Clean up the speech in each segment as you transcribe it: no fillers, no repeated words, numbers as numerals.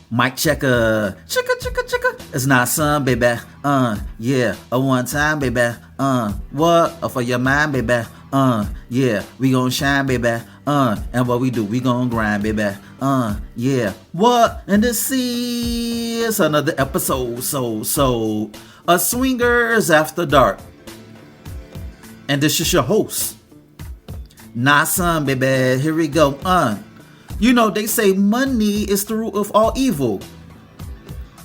Mic checker, chicka. It's not son, baby. Yeah, a one time, baby. What? For your mind, baby. Yeah, we gon' shine, baby. And what we do, we gon' grind, baby. Yeah. What? And this is another episode. So, a Swingers After Dark. And this is your host. Nah, son, baby. Here we go. You know, they say money is the root of all evil.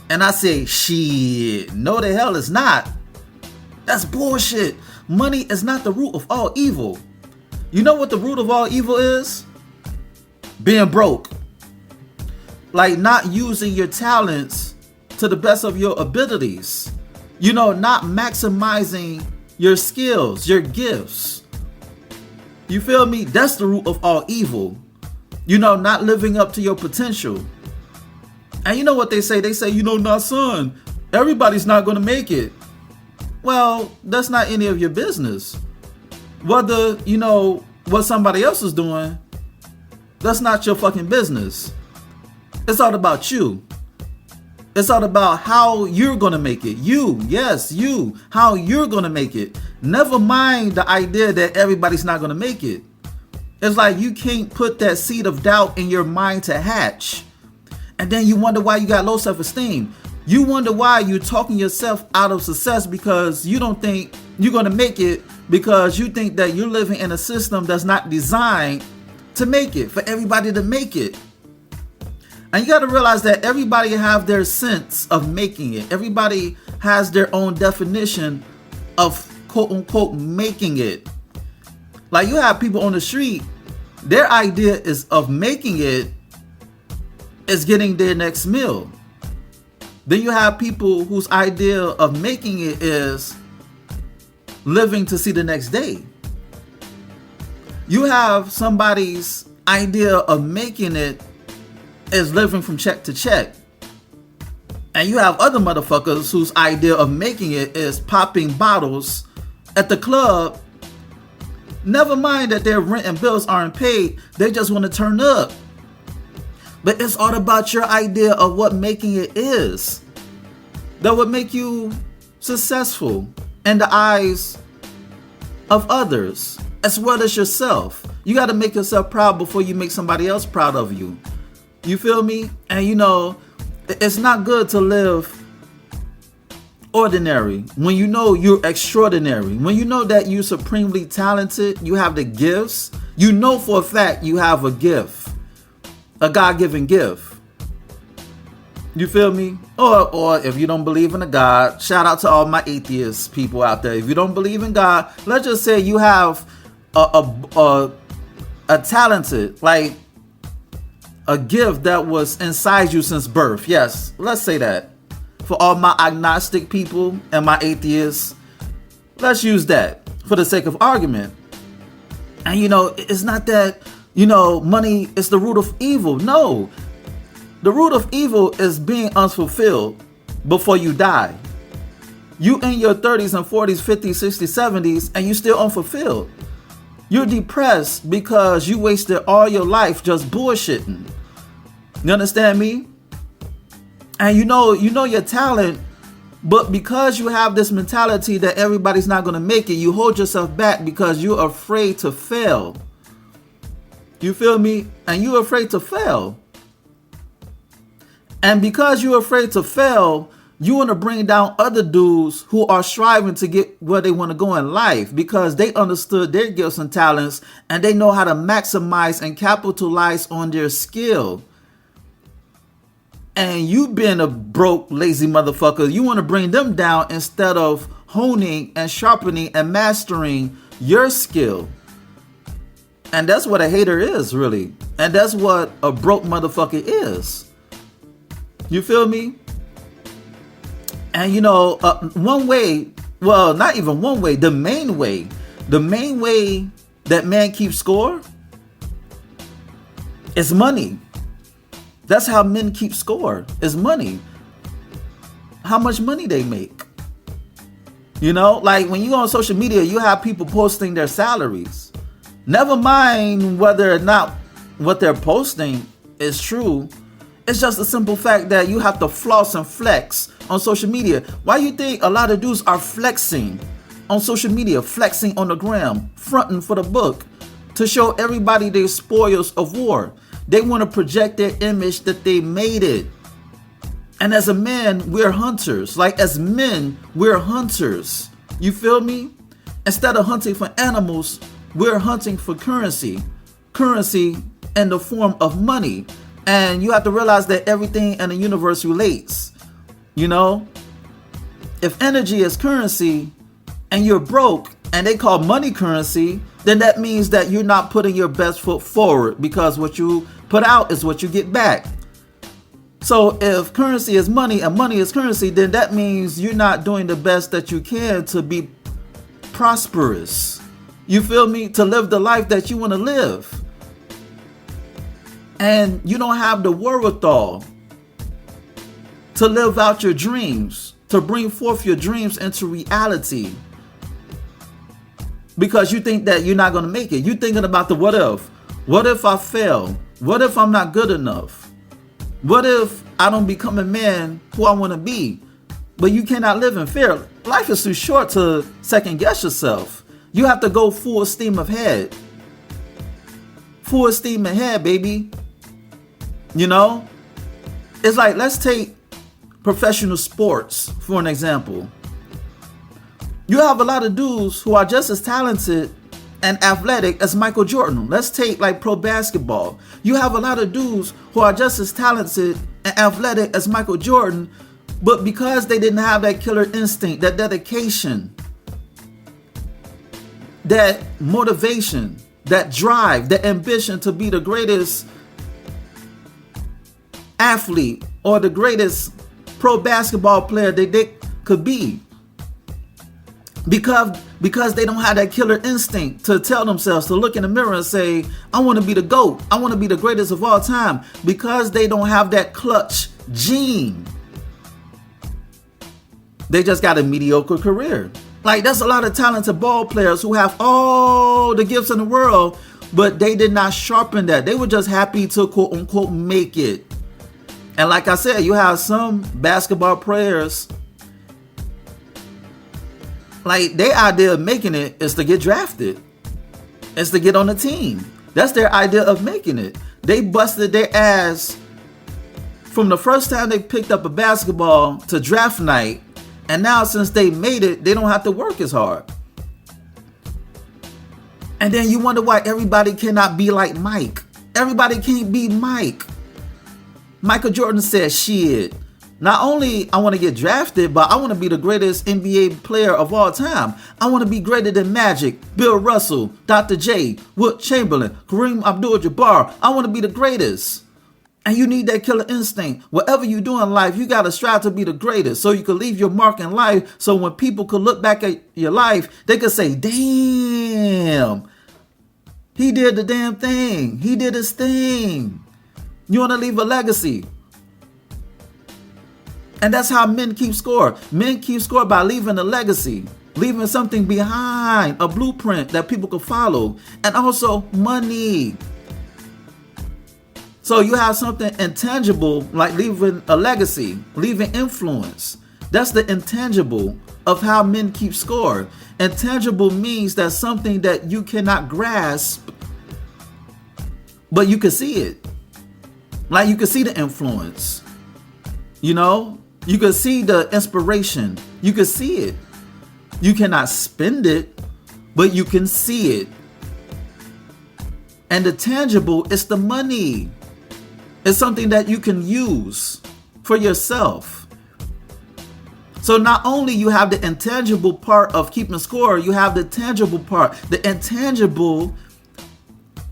And I say, shit, no the hell it's not. That's bullshit. Money is not the root of all evil. You know what the root of all evil is? Being broke. Like not using your talents to the best of your abilities. You know, not maximizing your skills, your gifts. You feel me? That's the root of all evil. You know, not living up to your potential. And you know what they say? They say, you know, nah, son, everybody's not going to make it. Well, that's not any of your business. Whether, you know, what somebody else is doing, that's not your fucking business. It's all about you. It's all about how you're going to make it. You, yes, you, how you're going to make it. Never mind the idea that everybody's not going to make it. It's like you can't put that seed of doubt in your mind to hatch. And then you wonder why you got low self-esteem. You wonder why you're talking yourself out of success because you don't think you're going to make it, because you think that you're living in a system that's not designed to make it, for everybody to make it. And you got to realize that everybody have their sense of making it. Everybody has their own definition of quote unquote making it. Like you have people on the street, their idea is of making it is getting their next meal. Then you have people whose idea of making it is living to see the next day. You have somebody's idea of making it is living from check to check. And you have other motherfuckers whose idea of making it is popping bottles at the club. Never mind that their rent and bills aren't paid. They just want to turn up. But it's all about your idea of what making it is. That would make you successful in the eyes of others, as well as yourself. You got to make yourself proud before you make somebody else proud of you. You feel me? And you know, it's not good to live ordinary when you know you're extraordinary. When you know that you're supremely talented, you have the gifts. You know for a fact you have a gift, a God-given gift. You feel me? Or if you don't believe in a God, shout out to all my atheist people out there. If you don't believe in God, let's just say you have a talented, like a gift that was inside you since birth. Yes, let's say that. For all my agnostic people and my atheists, let's use that for the sake of argument. And you know, it's not that, you know, money is the root of evil. No. The root of evil is being unfulfilled before you die. You in your 30s and 40s, 50s, 60s, 70s, and you still unfulfilled. You're depressed because you wasted all your life just bullshitting. You understand me? And you know your talent, but because you have this mentality that everybody's not going to make it, you hold yourself back because you're afraid to fail. You feel me? And you're afraid to fail. And because you're afraid to fail, you want to bring down other dudes who are striving to get where they want to go in life because they understood their gifts and talents and they know how to maximize and capitalize on their skill. And you being a broke, lazy motherfucker, you want to bring them down instead of honing and sharpening and mastering your skill. And that's what a hater is, really. And that's what a broke motherfucker is. You feel me? And you know, one way, well, not even one way, the main way that man keeps score is money. That's how men keep score, is money. How much money they make. You know, like when you go on social media, you have people posting their salaries. Never mind whether or not what they're posting is true. It's just a simple fact that you have to floss and flex on social media. Why you think a lot of dudes are flexing on social media, flexing on the gram, fronting for the book to show everybody their spoils of war? They want to project their image that they made it. And as a man, we're hunters. Like as men, we're hunters. You feel me? Instead of hunting for animals, we're hunting for currency. Currency in the form of money. And you have to realize that everything in the universe relates. You know, if energy is currency and you're broke and they call money currency, then that means that you're not putting your best foot forward, because what you put out is what you get back. So if currency is money and money is currency, then that means you're not doing the best that you can to be prosperous. You feel me? To live the life that you want to live. And you don't have the wherewithal to live out your dreams, to bring forth your dreams into reality, because you think that you're not going to make it. You're thinking about the what if. What if I fail? What if I'm not good enough? What if I don't become a man who I want to be? But you cannot live in fear. Life is too short to second guess yourself. You have to go full steam ahead. Full steam ahead, baby. You know, it's like, let's take professional sports for an example. You have a lot of dudes who are just as talented and athletic as Michael Jordan. Let's take like pro basketball. You have a lot of dudes who are just as talented and athletic as Michael Jordan, but because they didn't have that killer instinct, that dedication, that motivation, that drive, that ambition to be the greatest athlete or the greatest pro basketball player that they could be, because they don't have that killer instinct to tell themselves, to look in the mirror and say, I want to be the GOAT, I want to be the greatest of all time, because they don't have that clutch gene. They just got a mediocre career. Like, there's a lot of talented ball players who have all the gifts in the world, but they did not sharpen that. They were just happy to quote unquote make it. And like I said, you have some basketball players, like their idea of making it is to get drafted. It's to get on the team. That's their idea of making it. They busted their ass from the first time they picked up a basketball to draft night. And now since they made it, they don't have to work as hard. And then you wonder why everybody cannot be like Mike. Everybody can't be Mike. Michael Jordan said, shit, not only I want to get drafted, but I want to be the greatest NBA player of all time. I want to be greater than Magic, Bill Russell, Dr. J, Wilt Chamberlain, Kareem Abdul-Jabbar. I want to be the greatest. And you need that killer instinct. Whatever you do in life, you got to strive to be the greatest so you can leave your mark in life. So when people could look back at your life, they could say, damn, he did the damn thing. He did his thing. You want to leave a legacy. And that's how men keep score. Men keep score by leaving a legacy, leaving something behind, a blueprint that people can follow, and also money. So you have something intangible like leaving a legacy, leaving influence. That's the intangible of how men keep score. Intangible means that something that you cannot grasp, but you can see it. Like you can see the influence, you know, you can see the inspiration, you can see it. You cannot spend it, but you can see it. And the tangible is the money. It's something that you can use for yourself. So not only you have the intangible part of keeping score, you have the tangible part. The intangible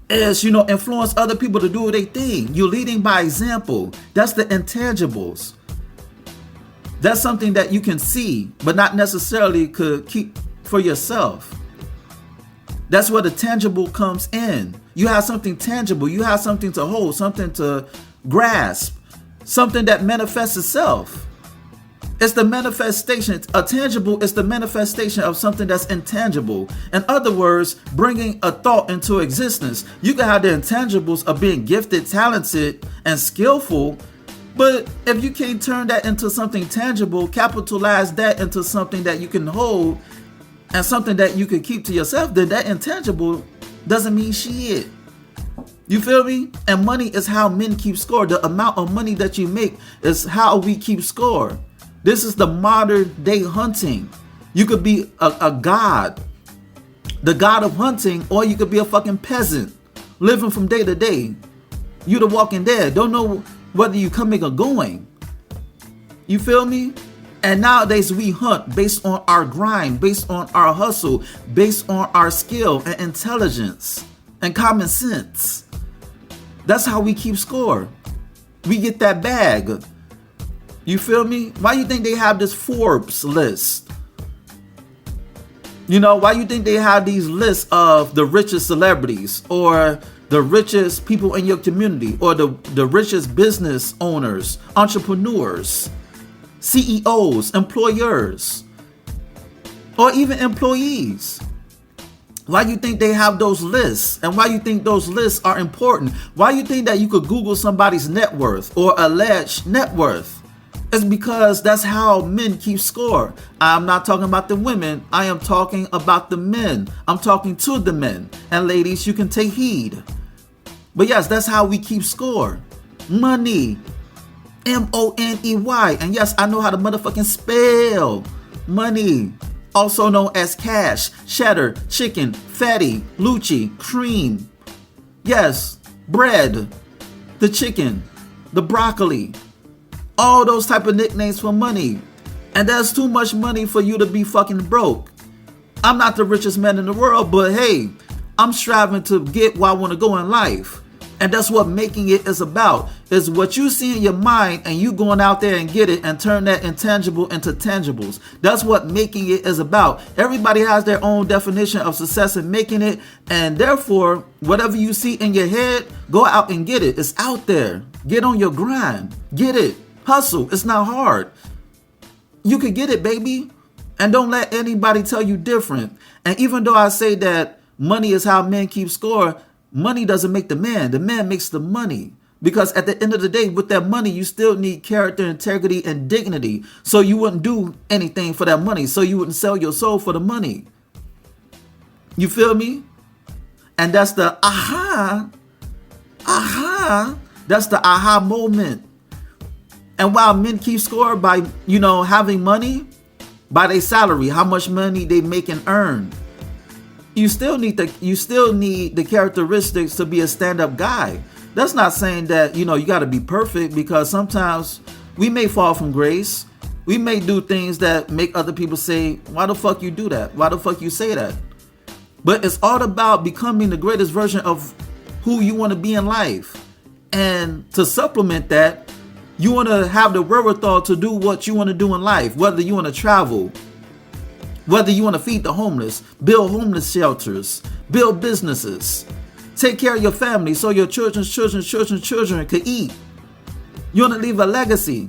is, you know, influence other people to do their thing. You're leading by example. That's the intangibles. That's something that you can see, but not necessarily could keep for yourself. That's where the tangible comes in. You have something tangible. You have something to hold, something to grasp, something that manifests itself. It's the manifestation. A tangible is the manifestation of something that's intangible. In other words, bringing a thought into existence. You can have the intangibles of being gifted, talented, and skillful, But if you can't turn that into something tangible, capitalize that into something that you can hold and something that you can keep to yourself, then that intangible doesn't mean shit. You feel me? And money is how men keep score. The amount of money that you make is how we keep score. This is the modern day hunting. You could be a god, the god of hunting, or you could be a fucking peasant living from day to day. You the Walking Dead. Don't know whether you coming or going. You feel me? And nowadays we hunt based on our grind, based on our hustle, based on our skill and intelligence and common sense. That's how we keep score. We get that bag. You feel me? Why you think they have this Forbes list? You know, why you think they have these lists of the richest celebrities or the richest people in your community or the richest business owners, entrepreneurs, CEOs, employers, or even employees? Why you think they have those lists? And why you think those lists are important? Why you think that you could Google somebody's net worth or alleged net worth? It's because that's how men keep score. I'm not talking about the women. I am talking about the men. I'm talking to the men. And ladies, you can take heed. But yes, that's how we keep score. Money. M-O-N-E-Y. And yes, I know how to motherfucking spell money. Also known as cash, cheddar, chicken, fatty, lucci, cream. Yes, bread, the chicken, the broccoli. All those type of nicknames for money. And that's too much money for you to be fucking broke. I'm not the richest man in the world, but hey, I'm striving to get where I want to go in life. And that's what making it is about. Is what you see in your mind and you going out there and get it and turn that intangible into tangibles. That's what making it is about. Everybody has their own definition of success in making it. And therefore, whatever you see in your head, go out and get it. It's out there. Get on your grind. Get it. Hustle. It's not hard. You can get it, baby. And don't let anybody tell you different. And even though I say that money is how men keep score, money doesn't make the man. The man makes the money. Because at the end of the day, with that money, you still need character, integrity, and dignity. So you wouldn't do anything for that money. So you wouldn't sell your soul for the money. You feel me? And that's the that's the aha moment. And while men keep score by, having money, by their salary, how much money they make and earn, you still need the characteristics to be a stand-up guy. That's not saying that, you got to be perfect, because sometimes we may fall from grace. We may do things that make other people say, why the fuck you do that? Why the fuck you say that? But it's all about becoming the greatest version of who you want to be in life. And to supplement that, you want to have the wherewithal to do what you want to do in life, whether you want to travel, whether you want to feed the homeless, build homeless shelters, build businesses, take care of your family so your children's children could eat. You want to leave a legacy.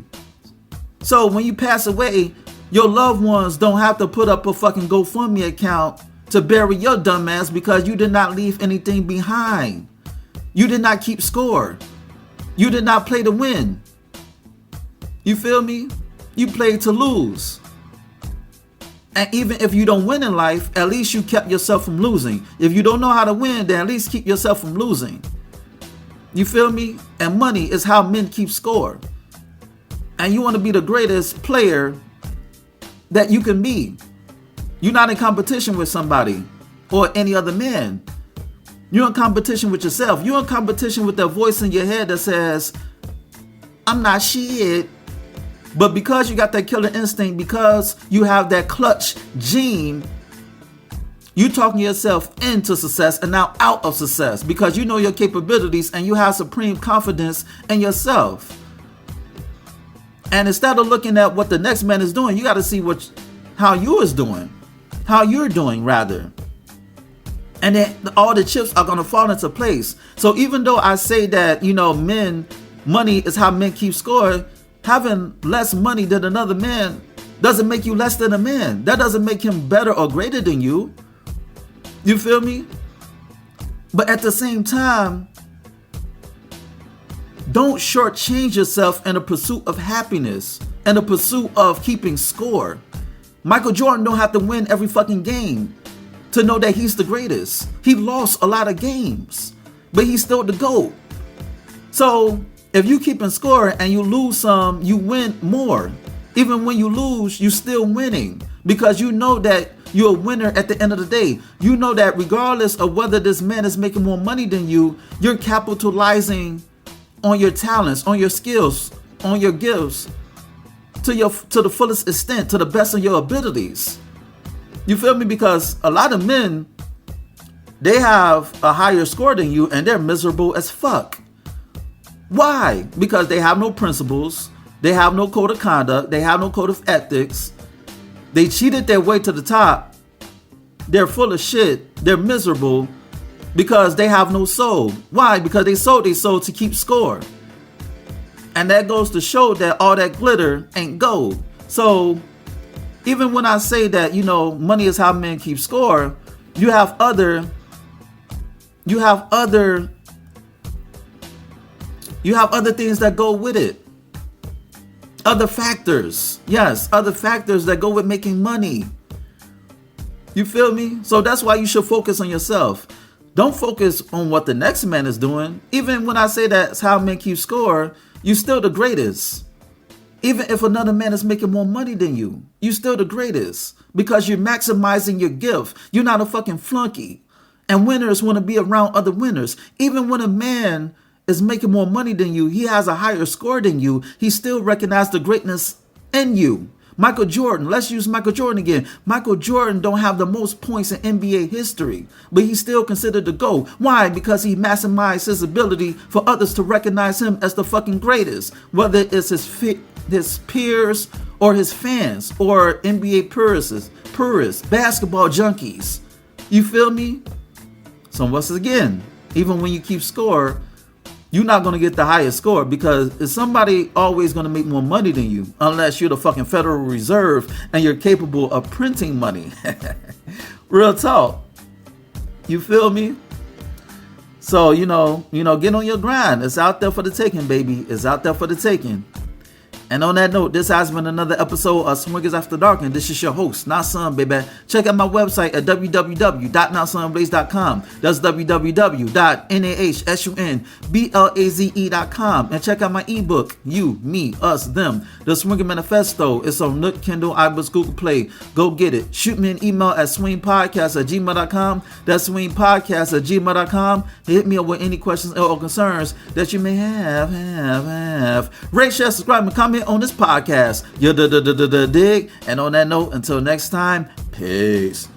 So when you pass away, your loved ones don't have to put up a fucking GoFundMe account to bury your dumb ass because you did not leave anything behind. You did not keep score. You did not play to win. You feel me? You played to lose. And even if you don't win in life, at least you kept yourself from losing. If you don't know how to win, then at least keep yourself from losing. You feel me? And money is how men keep score. And you want to be the greatest player that you can be. You're not in competition with somebody or any other man. You're in competition with yourself. You're in competition with that voice in your head that says, I'm not shit. But because you got that killer instinct, because you have that clutch gene, you talking yourself into success and now out of success because you know your capabilities and you have supreme confidence in yourself. And instead of looking at what the next man is doing, you got to see how you're doing rather. And then all the chips are going to fall into place. So even though I say that, money is how men keep score, having less money than another man doesn't make you less than a man. That doesn't make him better or greater than you. You feel me? But at the same time, Don't shortchange yourself in the pursuit of happiness and the pursuit of keeping score. Michael Jordan don't have to win every fucking game to know that he's the greatest. He lost a lot of games, but he's still the GOAT. So if you keeping score and you lose some, you win more. Even when you lose, you still winning because you know that you're a winner at the end of the day. You know that regardless of whether this man is making more money than you, you're capitalizing on your talents, on your skills, on your gifts to the fullest extent, to the best of your abilities. You feel me? Because a lot of men, they have a higher score than you and they're miserable as fuck. Why? Because they have no principles, they have no code of conduct, they have no code of ethics. They cheated their way to the top. They're full of shit. They're miserable because they have no soul. Why? Because they sold their soul to keep score. And that goes to show that all that glitter ain't gold. So even when I say that, money is how men keep score, you have other things that go with it. Other factors. Yes, other factors that go with making money. You feel me? So that's why you should focus on yourself. Don't focus on what the next man is doing. Even when I say that's how men keep score, you still the greatest. Even if another man is making more money than you, you still the greatest because you're maximizing your gift. You're not a fucking flunky. And winners want to be around other winners. Even when a man is making more money than you, he has a higher score than you, he still recognizes the greatness in you. Michael Jordan, let's use Michael Jordan again. Michael Jordan don't have the most points in NBA history, but he's still considered the GOAT. Why? Because he maximized his ability for others to recognize him as the fucking greatest, whether it's his peers or his fans or NBA purists, basketball junkies. You feel me? So once again, even when you keep score, you're not going to get the highest score because is somebody always going to make more money than you unless you're the fucking Federal Reserve and you're capable of printing money. Real talk. You feel me? So, get on your grind. It's out there for the taking, baby. It's out there for the taking. And on that note, this has been another episode of Swingers After Dark, and this is your host, Nasun, baby. Check out my website at www.nasunblaze.com. That's www.nahsunblaze.com. And check out my ebook, You, Me, Us, Them, The Swinger Manifesto. It's on Nook, Kindle, iBooks, Google Play. Go get it. Shoot me an email at swingpodcast@gmail.com. That's swingpodcast@gmail.com. Hit me up with any questions or concerns that you may have. Rate, share, subscribe, and comment on this podcast. You dig? And on that note, until next time, peace.